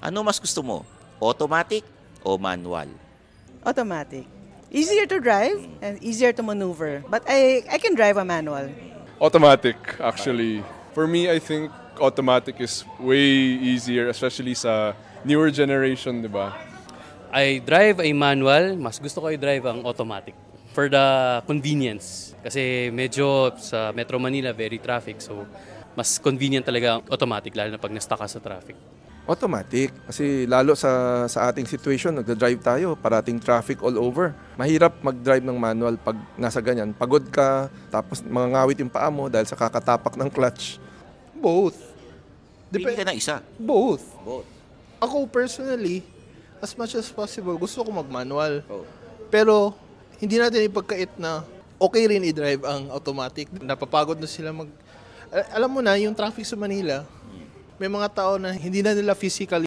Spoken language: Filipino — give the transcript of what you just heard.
Ano mas gusto mo? Automatic o manual? Automatic. Easier to drive and easier to maneuver. But I can drive a manual. Automatic, actually. For me, I think automatic is way easier, especially sa newer generation, di ba? I drive a manual, mas gusto ko i-drive ang automatic for the convenience. Kasi medyo sa Metro Manila, very traffic. So, mas convenient talaga ang automatic, lalo na pag na-stuck ka sa traffic. Automatic. Kasi lalo sa ating situation, nagda-drive tayo, parating traffic all over. Mahirap mag-drive ng manual pag nasa ganyan. Pagod ka, tapos mangangawit yung paa mo dahil sa kakatapak ng clutch. Both. Pili ka na isa. Both. Both. Ako personally, as much as possible, gusto ko mag-manual. Oh. Pero, hindi natin ipagkait na okay rin i-drive ang automatic. Napapagod na sila Alam mo na, yung traffic sa Manila, may mga tao na hindi na nila physically